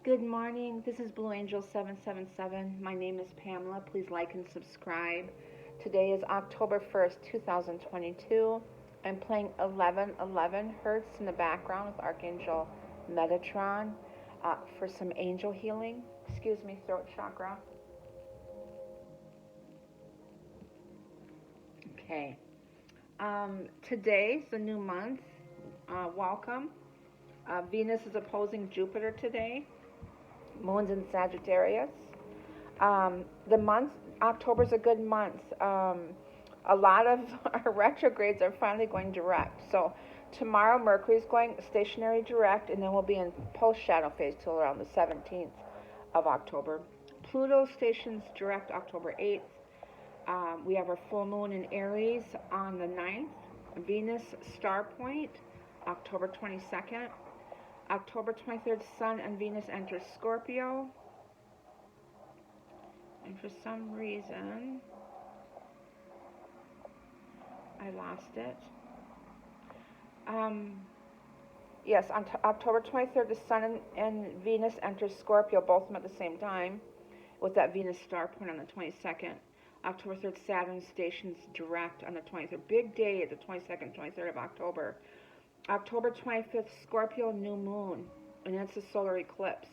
Good morning. This is Blue Angel 777. My name is Pamela. Please like and subscribe. Today is October 1st, 2022. I'm playing 1111 Hertz in the background with Archangel Metatron for some angel healing. Excuse me, throat chakra. Okay. Today's the new month. Welcome. Venus is opposing Jupiter today. Moon's in Sagittarius. The month, October's a good month. A lot of our retrogrades are finally going direct. So tomorrow Mercury's going stationary direct, and then we'll be in post-shadow phase till around the 17th of October. Pluto stations direct October 8th. We have our full moon in Aries on the 9th. Venus star point October 22nd. October 23rd, Sun and Venus enter Scorpio. And for some reason, I lost it. Yes, on October 23rd, the Sun and Venus enter Scorpio, both of them at the same time, with that Venus star point on the 22nd. October 3rd, Saturn stations direct on the 23rd. Big day at the 22nd, 23rd of October. October 25th, Scorpio new moon, and it's a solar eclipse.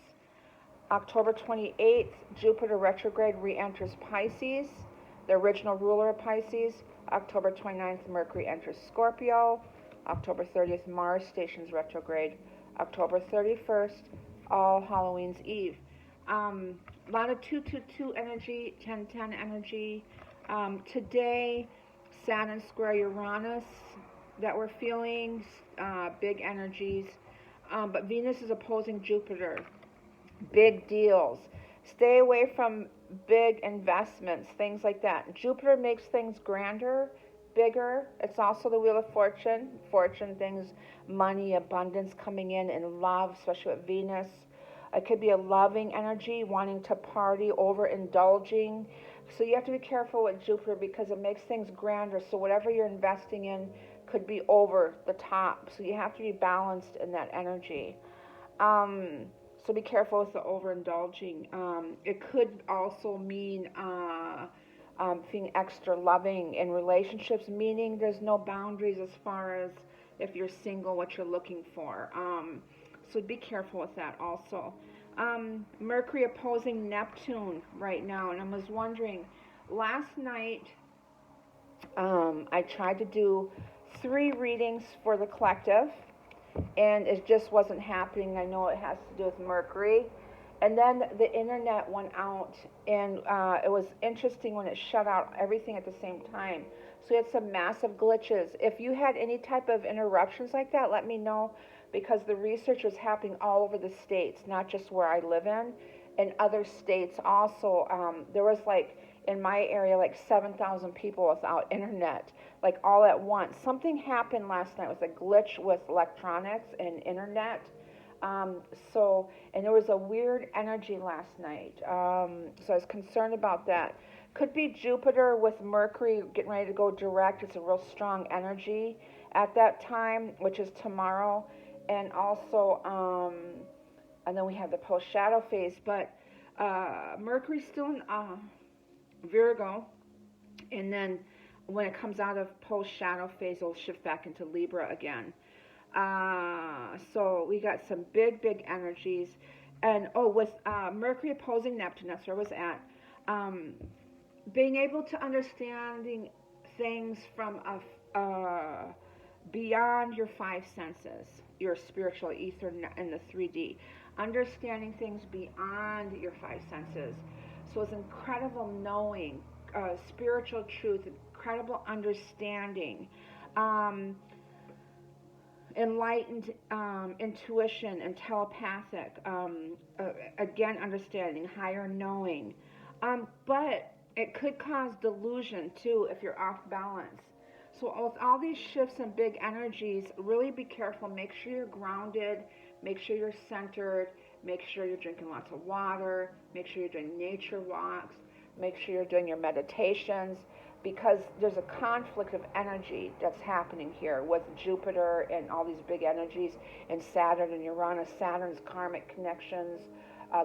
October 28th, Jupiter retrograde re-enters Pisces, the original ruler of Pisces. October 29th, Mercury enters Scorpio. October 30th, Mars stations retrograde. October 31st, All Halloween's Eve. A lot of 222 energy, 1010 energy. Today, Saturn square Uranus that we're feeling, big energies. But Venus is opposing Jupiter. Big deals. Stay away from big investments, things like that. Jupiter makes things grander, bigger. It's also the wheel of fortune. Fortune things, money, abundance coming in, and love, especially with Venus. It could be a loving energy, wanting to party, overindulging. So you have to be careful with Jupiter because it makes things grander. So whatever you're investing in could be over the top. So you have to be balanced in that energy. So be careful with the overindulging. It could also mean being extra loving in relationships, meaning there's no boundaries as far as if you're single, what you're looking for. So be careful with that also. Mercury opposing Neptune right now, and I was wondering, last night I tried to do 3 readings for the collective, and it just wasn't happening. I know it has to do with Mercury. And then the internet went out, and it was interesting when it shut out everything at the same time. So we had some massive glitches. If you had any type of interruptions like that, let me know, because the research was happening all over the states, not just where I live in other states also. There was in my area, 7,000 people without internet, all at once. Something happened last night with a glitch with electronics and internet. And there was a weird energy last night. So I was concerned about that. Could be Jupiter with Mercury getting ready to go direct. It's a real strong energy at that time, which is tomorrow. And also, and then we have the post-shadow phase. But Mercury's still in Virgo. And then when it comes out of post-shadow phase, it'll shift back into Libra again. So we got some big energies. And with Mercury opposing Neptune, that's where I was at. Being able to understanding things from beyond your 5 senses, your spiritual ether and the 3D. Understanding things beyond your 5 senses. So it's incredible knowing, spiritual truth, incredible understanding. Enlightened intuition and telepathic, again, understanding, higher knowing. But it could cause delusion too if you're off balance. So with all these shifts and big energies, really be careful. Make sure you're grounded. Make sure you're centered. Make sure you're drinking lots of water. Make sure you're doing nature walks. Make sure you're doing your meditations, because there's a conflict of energy that's happening here with Jupiter and all these big energies, and Saturn and Uranus. Saturn's karmic connections,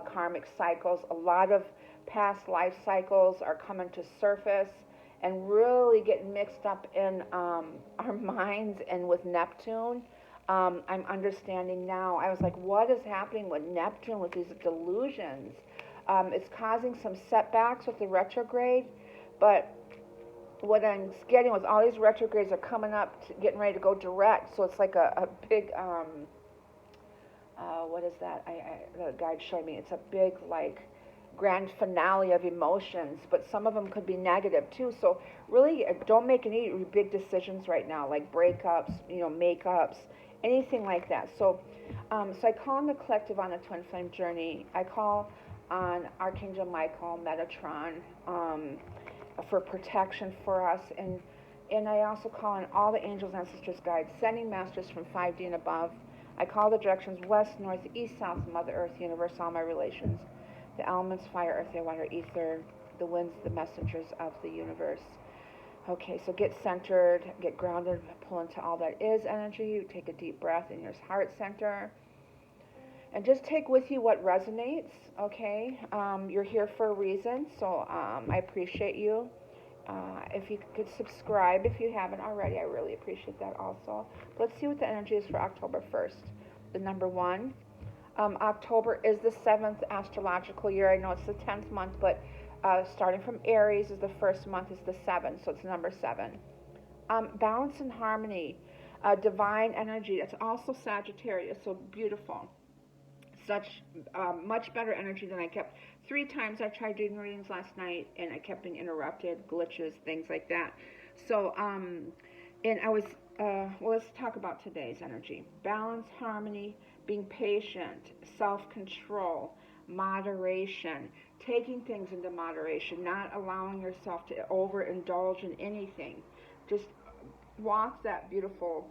karmic cycles. A lot of past life cycles are coming to surface and really getting mixed up in our minds and with Neptune. I'm understanding now. I was like, what is happening with Neptune with these delusions? It's causing some setbacks with the retrograde, but what I'm getting was all these retrogrades are coming up, getting ready to go direct. So it's like a big, what is that? The guide showed me. It's a big, like, grand finale of emotions, but some of them could be negative too. So really, don't make any big decisions right now, like breakups, makeups, anything like that. So, so I call on the collective on the twin flame journey. I call on Archangel Michael, Metatron, for protection for us, and I also call on all the angels, ancestors, guides, sending masters from 5D and above. I call the directions west, north, east, south, Mother Earth, universe, all my relations, the elements, fire, earth, air, water, ether, the winds, the messengers of the universe. Okay, so get centered, get grounded, pull into all that is energy. Take a deep breath in your heart center. And just take with you what resonates, okay? You're here for a reason, so I appreciate you. If you could subscribe if you haven't already, I really appreciate that also. Let's see what the energy is for October 1st. The number 1. October is the 7th astrological year. I know it's the 10th month, but starting from Aries is the first month, is the 7th, so it's number 7. Balance and harmony, divine energy. That's also Sagittarius, so beautiful. Such much better energy than I kept. 3 times I tried doing readings last night, and I kept being interrupted, glitches, things like that. So, and I was, well, let's talk about today's energy. Balance, harmony, being patient, self-control, moderation, taking things into moderation, not allowing yourself to overindulge in anything. Just walk that beautiful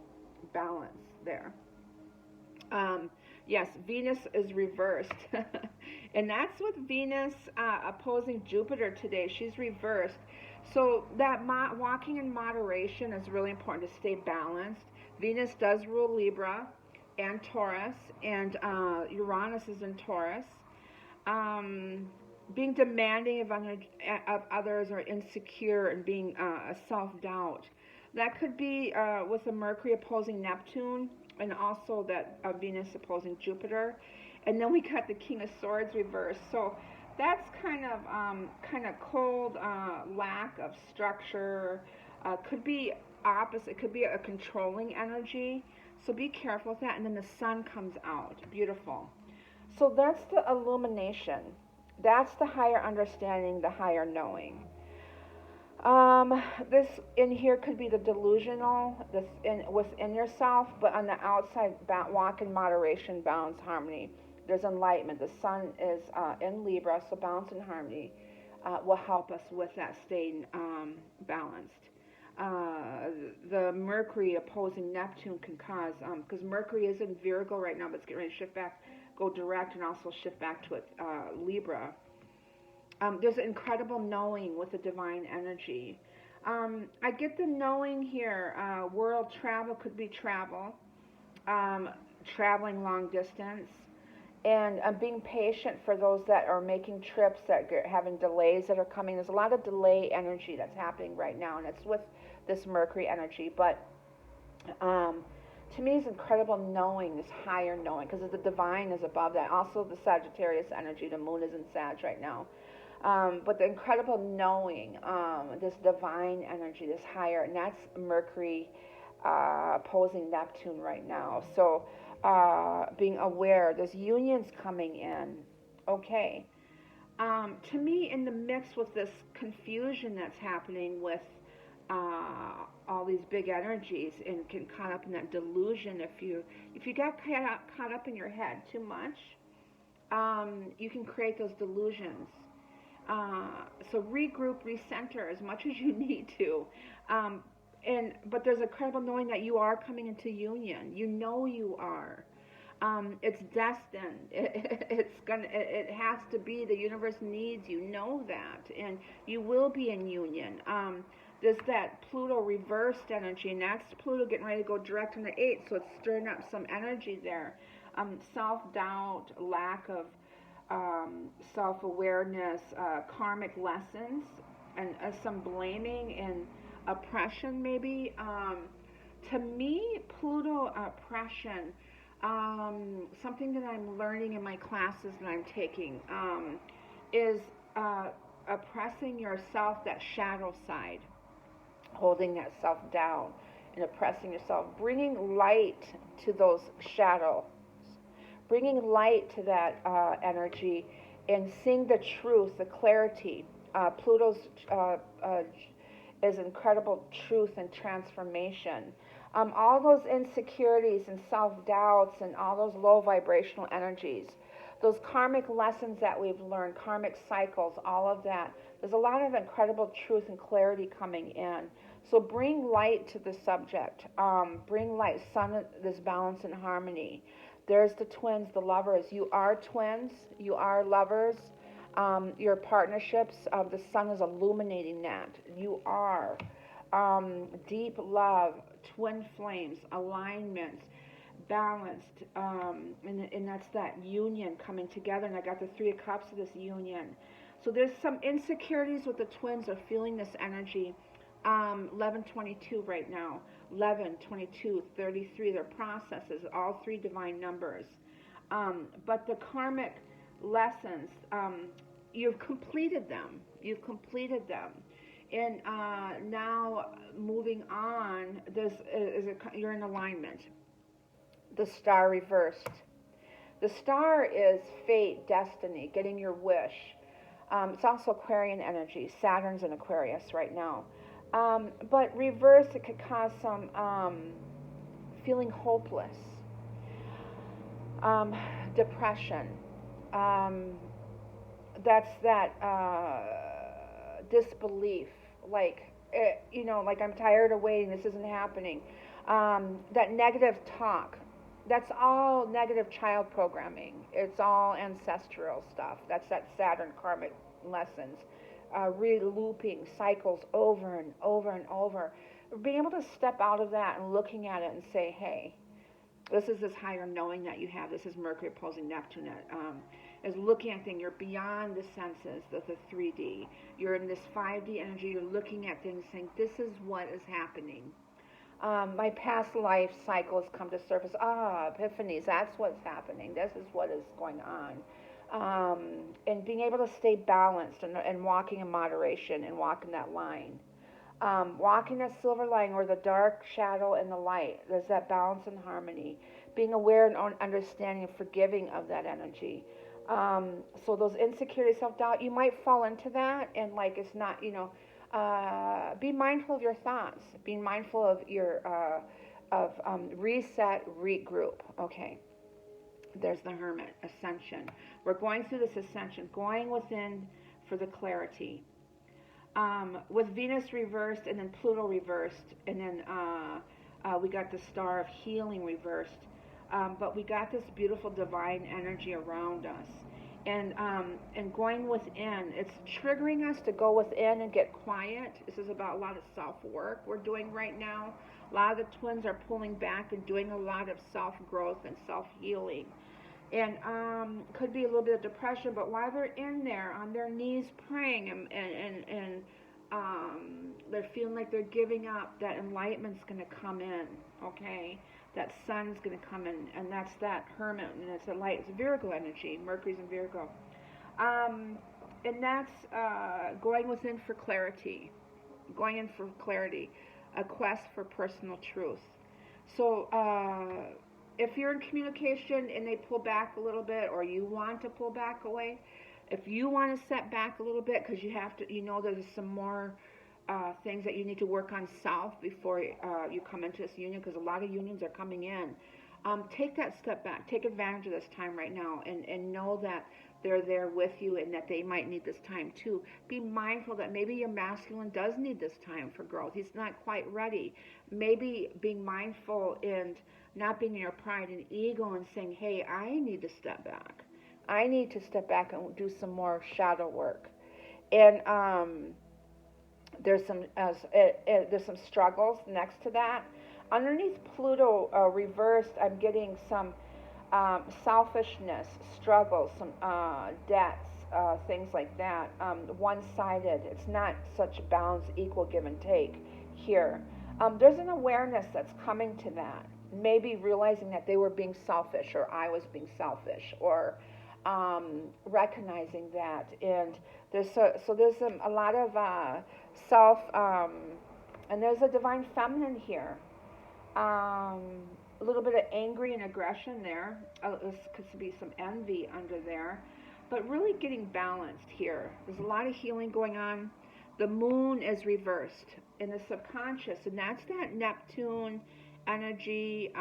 balance there. Yes, Venus is reversed. And that's with Venus opposing Jupiter today. She's reversed. So that walking in moderation is really important to stay balanced. Venus does rule Libra and Taurus, and Uranus is in Taurus. Being demanding of others, or insecure, and being self-doubt. That could be with a Mercury opposing Neptune, and also that Venus opposing Jupiter. And then we got the King of Swords reversed. So that's kind of cold, lack of structure. Could be opposite. Could be a controlling energy. So be careful with that. And then the sun comes out. Beautiful. So that's the illumination. That's the higher understanding, the higher knowing. This in here could be the delusional, this within yourself, but on the outside, walk in moderation, balance, harmony. There's enlightenment. The sun is in Libra, so balance and harmony will help us with that staying balanced. The Mercury opposing Neptune can cause, because Mercury is in Virgo right now, but it's getting ready to shift back, go direct, and also shift back to Libra. There's an incredible knowing with the divine energy. I get the knowing here. World travel could be travel, traveling long distance, and being patient for those that are making trips, that are having delays that are coming. There's a lot of delay energy that's happening right now, and it's with this Mercury energy. But to me, it's incredible knowing, this higher knowing, because the divine is above that. Also, the Sagittarius energy, the moon is in Sag right now. But the incredible knowing, this divine energy, this higher, and that's Mercury opposing Neptune right now. So being aware, there's unions coming in. Okay. To me, in the mix with this confusion that's happening with all these big energies, and can caught up in that delusion, if you got caught up in your head too much, you can create those delusions. So regroup, recenter as much as you need to. But there's a credible knowing that you are coming into union. You know you are. It's destined. It has to be. The universe needs you. Know that, and you will be in union. There's that Pluto reversed energy, and that's Pluto getting ready to go direct in the 8th. So it's stirring up some energy there. Self-doubt, lack of self-awareness, karmic lessons, and some blaming and oppression maybe. To me, Pluto oppression, something that I'm learning in my classes that I'm taking, is oppressing yourself, that shadow side, holding that self down and oppressing yourself, bringing light to those shadows, bringing light to that energy, and seeing the truth, the clarity. Pluto's is incredible truth and transformation. All those insecurities and self doubts and all those low vibrational energies, those karmic lessons that we've learned, karmic cycles, all of that. There's a lot of incredible truth and clarity coming in. So bring light to the subject. Bring light, sun, this balance and harmony. There's the twins, the lovers. You are twins. You are lovers. Your partnerships, the sun is illuminating that. You are deep love, twin flames, alignment, balanced, and that's that union coming together. And I got the Three of Cups of this union. So there's some insecurities with the twins of feeling this energy. 1122 right now, 11, 22, 33, they're processes, all three divine numbers. But the karmic lessons, you've completed them. You've completed them. And now moving on, you're in alignment. The star reversed. The star is fate, destiny, getting your wish. It's also Aquarian energy. Saturn's in Aquarius right now. But reverse, it could cause some feeling hopeless, depression. That's that disbelief, like like I'm tired of waiting. This isn't happening. That negative talk. That's all negative child programming. It's all ancestral stuff. That's that Saturn karmic lessons. Re-looping cycles over and over and over. Being able to step out of that and looking at it and say, hey, this is this higher knowing that you have. This is Mercury opposing Neptune. Is looking at things. You're beyond the senses, the 3D. You're in this 5D energy. You're looking at things saying, this is what is happening. My past life cycles come to surface. Epiphanies. That's what's happening. This is what is going on. And being able to stay balanced and walking in moderation and walking that line. Walking that silver line or the dark shadow and the light. There's that balance and harmony. Being aware and understanding and forgiving of that energy. So those insecurities, self-doubt, you might fall into that and like it's not, be mindful of your thoughts. Be mindful of your, reset, regroup. Okay. There's the Hermit, ascension. We're going through this ascension, going within for the clarity. With Venus reversed and then Pluto reversed, and then we got the Star of Healing reversed. But we got this beautiful divine energy around us. And going within, it's triggering us to go within and get quiet. This is about a lot of self-work we're doing right now. A lot of the twins are pulling back and doing a lot of self-growth and self-healing. And could be a little bit of depression, but while they're in there on their knees praying and they're feeling like they're giving up, that enlightenment's going to come in, okay? That sun's going to come in, and that's that Hermit, and it's a light, it's Virgo energy, Mercury's in Virgo. And that's going within for clarity, a quest for personal truth. So if you're in communication and they pull back a little bit, or you want to pull back away, if you want to step back a little bit because you have to, there's some more things that you need to work on self before you come into this union, because a lot of unions are coming in. Take that step back. Take advantage of this time right now and know that they're there with you and that they might need this time too. Be mindful that maybe your masculine does need this time for growth. He's not quite ready. Maybe being mindful and not being in your pride and ego and saying, hey, I need to step back. I need to step back and do some more shadow work. And there's some struggles next to that. Underneath Pluto reversed, I'm getting some selfishness, struggles, some debts, things like that. One-sided. It's not such balance, equal give and take here. There's an awareness that's coming to that. Maybe realizing that they were being selfish, or I was being selfish, or recognizing that. And there's a lot of self, and there's a divine feminine here. Um, a little bit of angry and aggression there. This could be some envy under there, but really getting balanced here. There's a lot of healing going on. The moon is reversed in the subconscious, and that's that Neptune energy.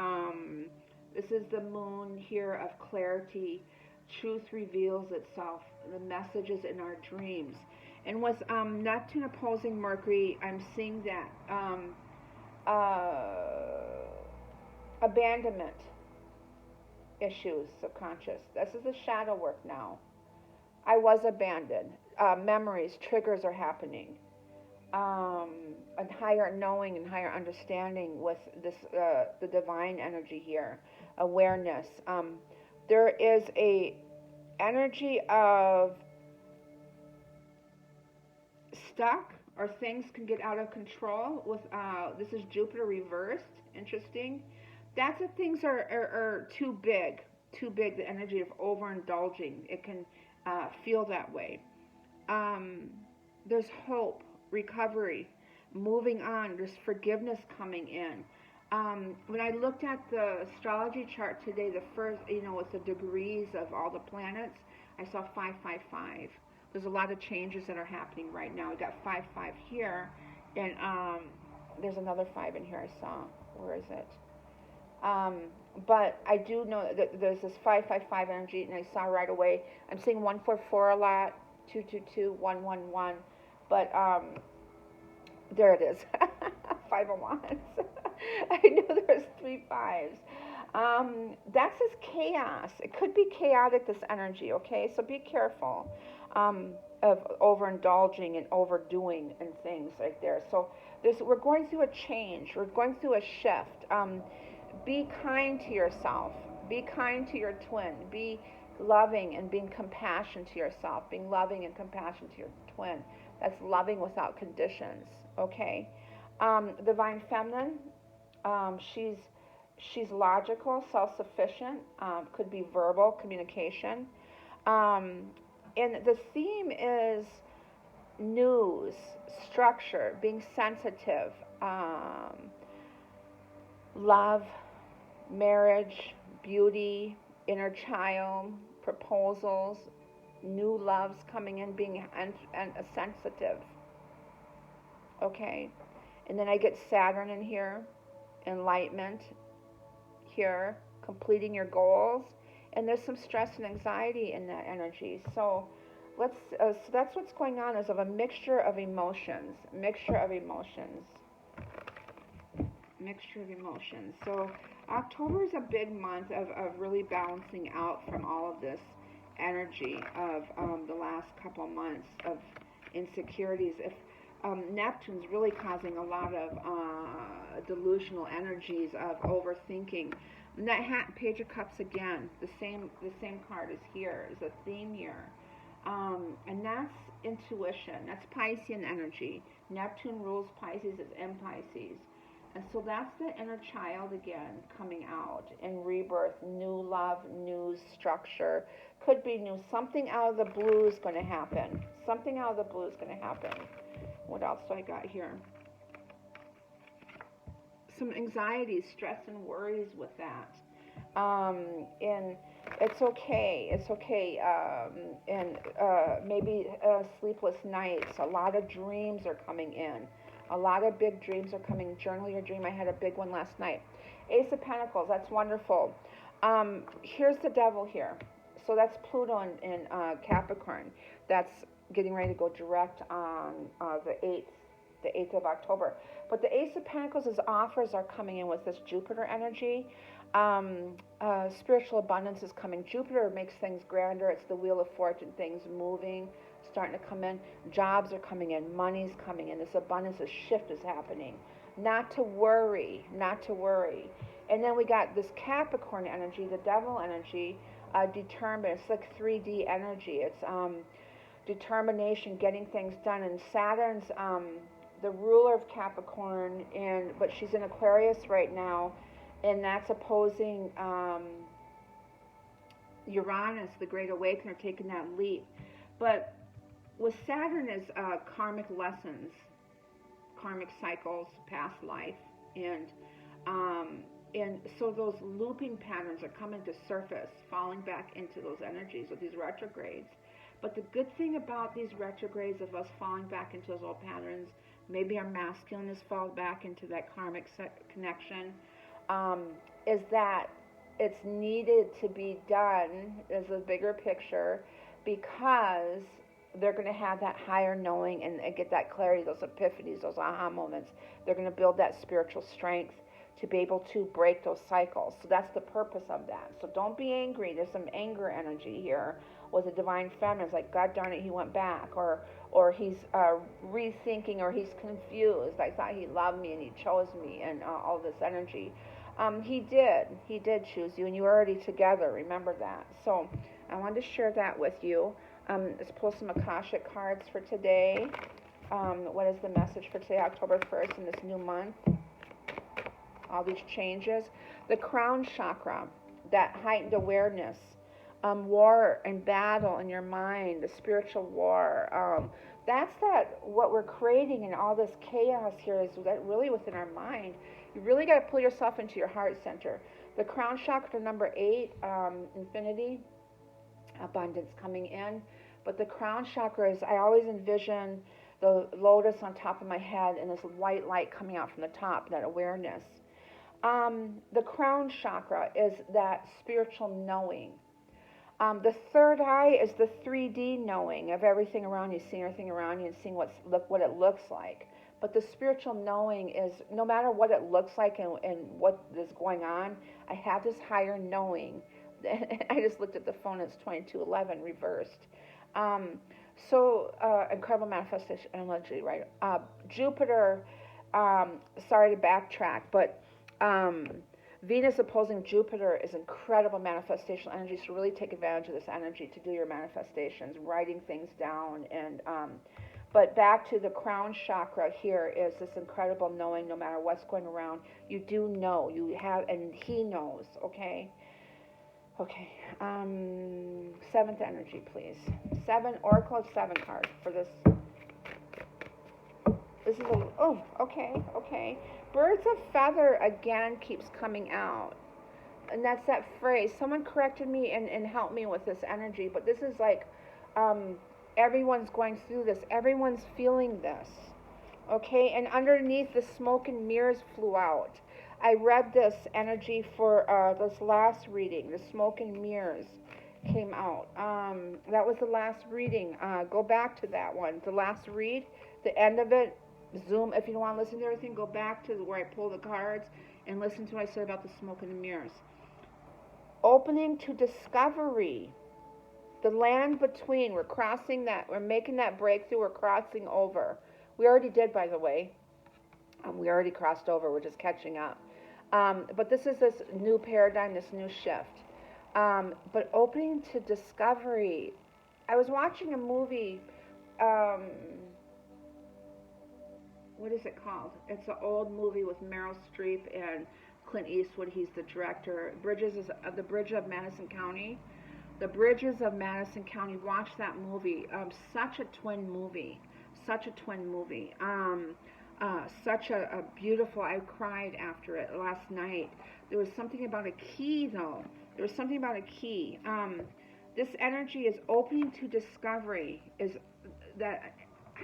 This is the moon here of clarity. Truth reveals itself. The messages in our dreams. And with Neptune opposing Mercury, I'm seeing that abandonment issues, subconscious. This is the shadow work now. I was abandoned. Memories, triggers are happening. A higher knowing and higher understanding with this, the divine energy here, awareness. There is a energy of stuck, or things can get out of control with, this is Jupiter reversed, interesting. That's if things are too big, the energy of overindulging. It can feel that way. There's hope, recovery, moving on. There's forgiveness coming in. When I looked at the astrology chart today, the first, with the degrees of all the planets, I saw 555. There's a lot of changes that are happening right now. We got 55 here, and there's another 5 in here I saw. Where is it? But I do know that there's this 555 energy, and I saw right away. I'm seeing 144 a lot, 222, 111, but there it is, 5 of Wands. I knew there was 3 5s. That's this chaos. It could be chaotic, this energy, okay? So be careful of overindulging and overdoing and things like there. So we're going through a change. We're going through a shift. Be kind to yourself. Be kind to your twin. Be loving and being compassionate to yourself. Being loving and compassionate to your twin. That's loving without conditions, okay? Divine Feminine, she's logical, self-sufficient, could be verbal communication. And the theme is news, structure, being sensitive, love, marriage, beauty, inner child, proposals, new loves coming in, being sensitive. Okay? And then I get Saturn in here, enlightenment here, completing your goals. And there's some stress and anxiety in that energy. So so that's what's going on, is of a mixture of emotions. So October is a big month of really balancing out from all of this energy of the last couple months of insecurities. If Neptune's really causing a lot of delusional energies of overthinking. And that Page of Cups again, the same card is here, is a theme here. And that's intuition. That's Piscean energy. Neptune rules Pisces, it's in Pisces. And so that's the inner child again coming out in rebirth, new love, new structure. Could be new, something out of the blue is going to happen. What else do I got here? Some anxiety, stress, and worries with that. And it's okay. And maybe sleepless nights. A lot of dreams are coming in. A lot of big dreams are coming. Journal your dream. I had a big one last night. Ace of Pentacles. That's wonderful. Here's the devil here. So that's Pluto in Capricorn. That's getting ready to go direct on the 8th of October. But the Ace of Pentacles' offers are coming in with this Jupiter energy. Spiritual abundance is coming. Jupiter makes things grander. It's the Wheel of Fortune, things moving, starting to come in. Jobs are coming in. Money's coming in. This abundance, this shift is happening. Not to worry. And then we got this Capricorn energy, the devil energy, determined. It's like 3D energy. It's determination, getting things done. And Saturn's the ruler of Capricorn, but she's in Aquarius right now, and that's opposing Uranus, the Great Awakener, taking that leap. But with Saturn is karmic lessons, karmic cycles, past life, and so those looping patterns are coming to surface, falling back into those energies with these retrogrades. But the good thing about these retrogrades of us falling back into those old patterns, maybe our masculine has fallen back into that karmic connection, is that it's needed to be done as a bigger picture, because they're going to have that higher knowing and get that clarity, those epiphanies, those aha moments. They're going to build that spiritual strength to be able to break those cycles. So that's the purpose of that. So don't be angry. There's some anger energy here with the divine feminine. It's like, God darn it, he went back, or he's rethinking, or he's confused. I thought he loved me and he chose me, and all this energy. He did choose you, and you were already together. Remember that. So I wanted to share that with you. Let's pull some Akashic cards for today. What is the message for today, October 1st, in this new month? All these changes. The crown chakra, that heightened awareness, war and battle in your mind, the spiritual war. That's what we're creating in all this chaos here, is that really within our mind. You really got to pull yourself into your heart center. The crown chakra, number 8, infinity, abundance coming in. But the crown chakra is, I always envision the lotus on top of my head and this white light coming out from the top, that awareness. The crown chakra is that spiritual knowing. The third eye is the 3D knowing of everything around you, seeing everything around you and seeing what it looks like. But the spiritual knowing is, no matter what it looks like and what is going on, I have this higher knowing. I just looked at the phone, it's 2211 reversed. Incredible manifestation energy, right? Jupiter, sorry to backtrack, but Venus opposing Jupiter is incredible manifestational energy, so really take advantage of this energy to do your manifestations, writing things down. And but back to the crown chakra, here is this incredible knowing. No matter what's going around, you do know, you have, and he knows. Okay, 7th energy, please. 7, Oracle of 7 card for this. This is okay. Birds of feather again keeps coming out. And that's that phrase. Someone corrected me and helped me with this energy, but this is like, everyone's going through this. Everyone's feeling this. Okay, and underneath, the smoke and mirrors flew out. I read this energy for this last reading. The smoke and mirrors came out. That was the last reading. Go back to that one. The last read, the end of it. Zoom, if you don't want to listen to everything, go back to where I pull the cards and listen to what I said about the smoke and the mirrors. Opening to discovery. The land between. We're crossing that. We're making that breakthrough. We're crossing over. We already did, by the way. We already crossed over. We're just catching up. But this is this new paradigm, this new shift. But opening to discovery. I was watching a movie. What is it called? It's an old movie with Meryl Streep and Clint Eastwood. He's the director. The Bridge of Madison County. The Bridges of Madison County. Watch that movie. Such a twin movie. Such a beautiful. I cried after it last night. There was something about a key, though. There was something about a key. This energy is opening to discovery. Is that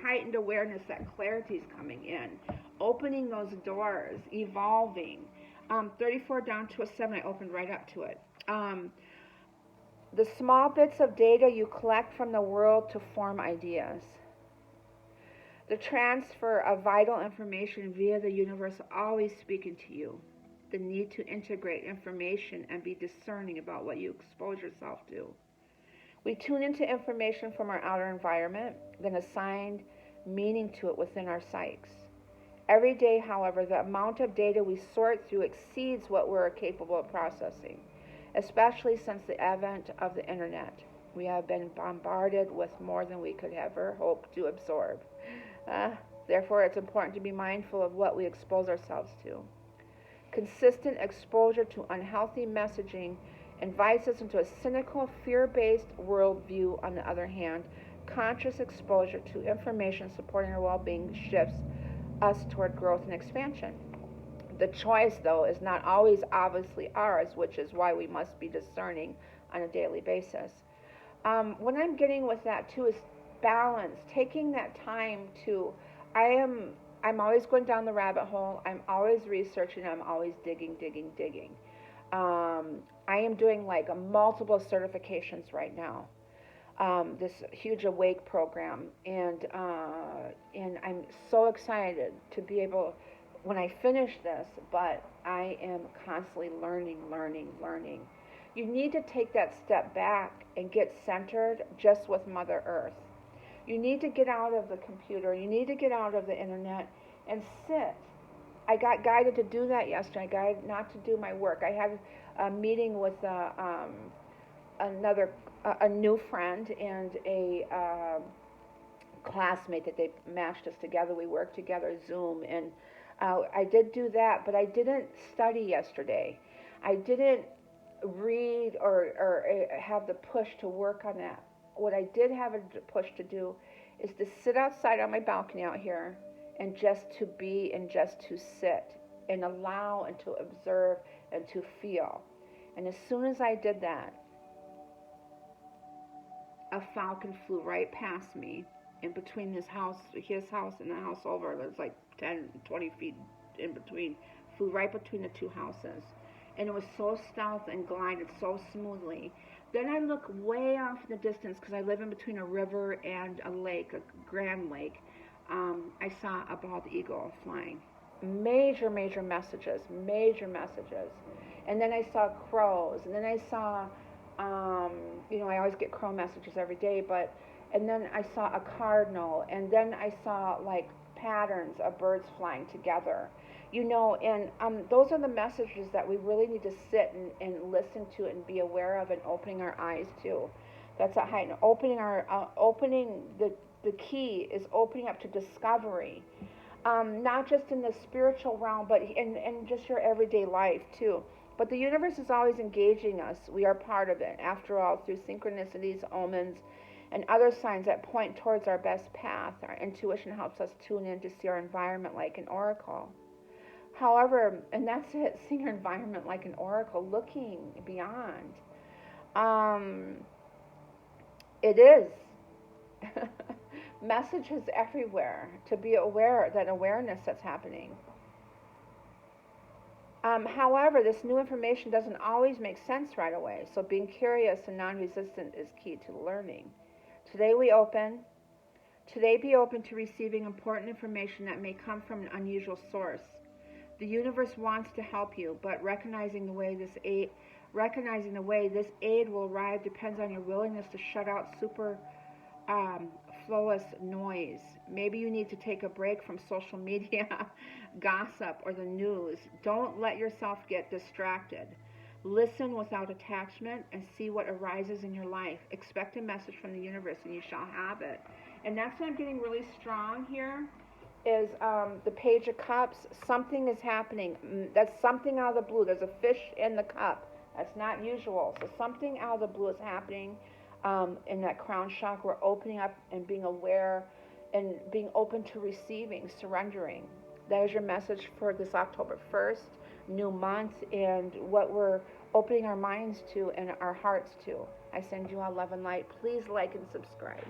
heightened awareness, that clarity is coming in, opening those doors, evolving. 34 down to a 7, I opened right up to it. The small bits of data you collect from the world to form ideas. The transfer of vital information via the universe always speaking to you. The need to integrate information and be discerning about what you expose yourself to. We tune into information from our outer environment, then assign meaning to it within our psyches. Every day, however, the amount of data we sort through exceeds what we're capable of processing, especially since the advent of the internet. We have been bombarded with more than we could ever hope to absorb. Therefore, it's important to be mindful of what we expose ourselves to. Consistent exposure to unhealthy messaging invites us into a cynical, fear-based worldview. On the other hand, conscious exposure to information supporting our well-being shifts us toward growth and expansion. The choice, though, is not always obviously ours, which is why we must be discerning on a daily basis. What I'm getting with that too is balance, taking that time to, I'm always going down the rabbit hole. I'm always researching. I'm always digging. I am doing like a multiple certifications right now. This huge Awake program, and I'm so excited to be able when I finish this. But I am constantly learning. You need to take that step back and get centered just with Mother Earth. You need to get out of the computer. You need to get out of the internet and sit. I got guided to do that yesterday. I got guided not to do my work. I had a meeting with a new friend and a classmate that they matched us together. We worked together Zoom, and I did do that, but I didn't study yesterday. I didn't read or have the push to work on that. What I did have a push to do is to sit outside on my balcony out here and just to be and just to sit and allow and to observe and to feel. And as soon as I did that, a falcon flew right past me in between his house and the house over. There's like 10, 20 feet in between. Flew right between the two houses. And it was so stealth and glided so smoothly. Then I look way off in the distance because I live in between a river and a lake, a grand lake. I saw a bald eagle flying. Major messages. And then I saw crows. And then I saw, I always get crow messages every day, and then I saw a cardinal. And then I saw like patterns of birds flying together. And those are the messages that we really need to sit and listen to and be aware of and opening our eyes to. That's a height. Opening the key is opening up to discovery, not just in the spiritual realm, but in just your everyday life too. But the universe is always engaging us. We are part of it. After all, through synchronicities, omens, and other signs that point towards our best path, our intuition helps us tune in to see our environment like an oracle. However, and that's it, seeing your environment like an oracle, looking beyond. It is. Messages everywhere to be aware, that awareness that's happening. However, this new information doesn't always make sense right away, so being curious and non-resistant is key to learning. Today be open to receiving important information that may come from an unusual source. The universe wants to help you, but recognizing the way this aid will arrive depends on your willingness to shut out superfluous noise. Maybe you need to take a break from social media, gossip, or the news. Don't let yourself get distracted. Listen without attachment and see what arises in your life. Expect a message from the universe and you shall have it. And that's what I'm getting really strong here is the Page of Cups. Something is happening. That's something out of the blue. There's a fish in the cup. That's not usual. So something out of the blue is happening in that crown chakra. We're opening up and being aware and being open to receiving, surrendering. That is your message for this October 1st, new month, and what we're opening our minds to and our hearts to. I send you all love and light. Please like and subscribe.